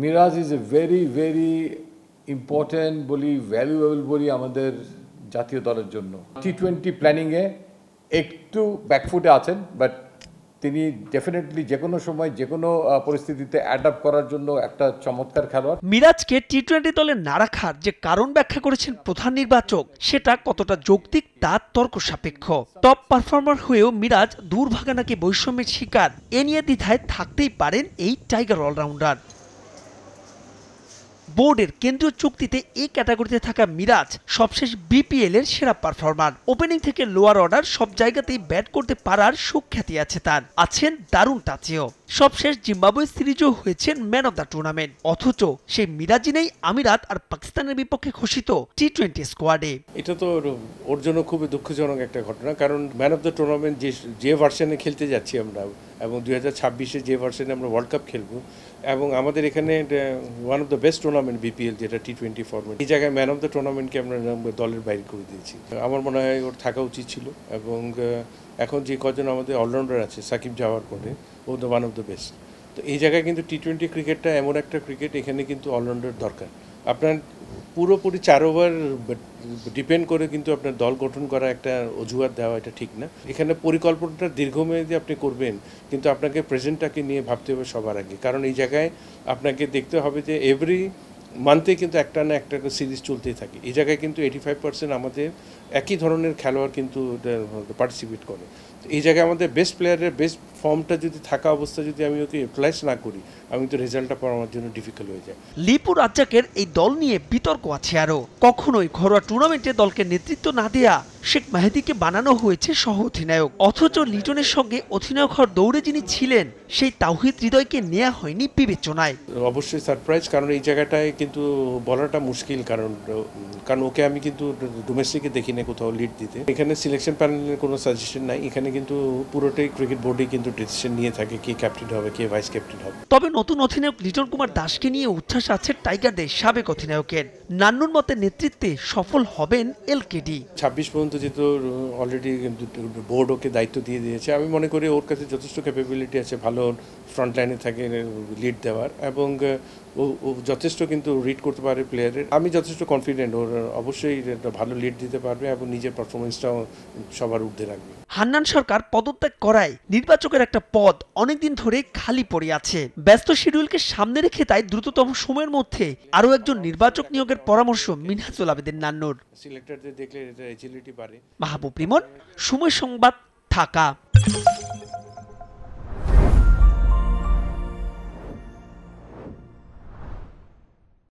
Miraj is a very important বলি, valuable বলি আমাদের জাতীয় দলের জন্য। টি-20 প্ল্যানিংয়ে একটু ব্যাকফুটে আছেন, বাট তিনি ডেফিনেটলি যে কোনো সময় যে কোনো পরিস্থিতিতে অ্যাডাপ্ট করার জন্য একটা চমৎকার খেলোয়াড়। মিরাজকে টি-20 দলে না রাখার যে কারণ ব্যাখ্যা করেছেন প্রধান নির্বাচক, সেটা কতটা যৌক্তিক তা তর্ক সাপেক্ষ। টপ পারফর্মার হয়েও মিরাজ দুর্ভাগা নাকি বৈষম্যের শিকার, এ নিয়ে দ্বিধায় থাকতেই পারেন এই টাইগার অলরাউন্ডার। বোর্ডের কেন্দ্রীয় চুক্তিতে এই ক্যাটাগরিতে থাকা মিরাজ সবশেষ বিপিএল এর সেরা পারফর্মার। ওপেনিং থেকে লোয়ার অর্ডার সব জায়গাতেই ব্যাট করতে পারার সুখ্যাতি আছে তার, আছেন দারুণ টাচেও। সবশেষ জিম্বাবুয়ে সিরিজও হয়েছেন ম্যান অব দ্য টুর্নামেন্ট, অথচ সেই মিরাজই নেই আমিরাত আর পাকিস্তানের বিপক্ষে ঘোষিত টি-20 স্কোয়াডে। এটা তো ওর জন্য খুবই দুঃখজনক একটা ঘটনা, কারণ ম্যান অফ দ্য টুর্নামেন্ট যে ভার্সনে খেলতে যাচ্ছি আমরা, এবং 2026-এ যে ভার্সনে আমরা ওয়ার্ল্ড কাপ খেলবো, এবং আমাদের এখানে one of the best tournament BPL, যেটা টি-20 ফরম্যাট, এই জায়গায় ম্যান অফ দ্য টুর্নামেন্টকে আমরা দলের বাইরে করে দিয়েছি। আমার মনে হয় ওর থাকা উচিত ছিল, এবং এখন যে কজন আমাদের অলরাউন্ডার আছে, সাকিব যাওয়ার পরে ও the one of the best. তো এই জায়গায় কিন্তু টি-20 ক্রিকেটটা এমন একটা ক্রিকেট, এখানে কিন্তু অলরাউন্ডার দরকার। আপনার পুরোপুরি 4 ওভার ডিপেন্ড করে কিন্তু আপনার দল গঠন করা একটা অজুহাত দেওয়া, এটা ঠিক না। এখানে পরিকল্পনাটা দীর্ঘমেয়াদী আপনি করবেন, কিন্তু আপনাকে প্রেজেন্টটাকে নিয়ে ভাবতে হবে সবার আগে, কারণ এই জায়গায় আপনাকে দেখতে হবে যে এভরি মান্থে কিন্তু একটা না একটা সিরিজ চলতেই থাকে। এই জায়গায় কিন্তু 85% আমাদের একই ধরনের খেলোয়াড় কিন্তু পার্টিসিপেট করে। এই জায়গায় আমাদের বেস্ট প্লেয়ারের বেস্ট ফর্মটা যদি থাকা অবস্থা যদি আমি ওকে ইউটিলাইজ না করি, আমি তো রেজাল্টটা পাওয়া আমার জন্য ডিফিকাল্ট হয়ে যায়। লিপু রাজ্জাকের এই দল নিয়ে বিতর্ক আছে আরও। কখনোই ঘরোয়া টুর্নামেন্টে দলকে নেতৃত্ব না দেয়া শেখ মেহেদীকে বানানো হয়েছে সহ অধিনায়ক, অথচ লিটনের সঙ্গে অধিনায়ক হওয়ার দৌড়ে যিনি ছিলেন, সেই তাওহিদ হৃদয়কে নেওয়া হয়নি বিবেচনায়। অবশ্যই সারপ্রাইজ, কারণ এই জায়গাটায় কিন্তু বলাটা মুশকিল, কারণ ওকে আমি কিন্তু ডোমেস্টিকে দেখি না কোথাও লিড দিতে। এখানে সিলেকশন প্যানেলের কোনো সাজেশন নাই, এখানে কিন্তু পুরোটাই ক্রিকেট বোর্ডে কিন্তু ডিসিশন নিয়ে থাকে কে ক্যাপ্টেন হবে, কে ভাইস ক্যাপ্টেন হবে। তবে নতুন অধিনায়ক লিটন কুমার দাসকে নিয়ে উচ্ছ্বাস আছে টাইগারদের সাবেক অধিনায়কের। নান্নুর মতে নেতৃত্বে সফল হবেন এলকেডি। 26 পর্যন্ত যেহেতু অলরেডি বোর্ড ওকে দায়িত্ব দিয়ে দিয়েছে, আমি মনে করি ওর কাছে যথেষ্ট ক্যাপাবিলিটি আছে ভালো ফ্রন্ট লাইনে থাকে লিড দেওয়ার, এবং ও যথেষ্ট কিন্তু রিড করতে পারে প্লেয়ারের। আমি যথেষ্ট কনফিডেন্ট ওর অবশ্যই ভালো লিড দিতে পারবে, এবং নিজের পারফরমেন্সটাও সবার ঊর্ধ্বে রাখবে। হান্নান সরকার পদত্যাগ করায় নির্বাচকের একটা পদ অনেকদিন ধরে খালি পড়ে আছে। ব্যস্ত শিডিউলকে সামনে রেখে তাই দ্রুততম সময়ের মধ্যে আরও একজন নির্বাচক নিয়োগের পরামর্শ মিনহাজুল আবেদিন নান্নুর। সিলেক্টরদের দেখলে এটা এজিলিটি বাড়ে। মাহবুব রিমন, সময় সংবাদ, ঢাকা।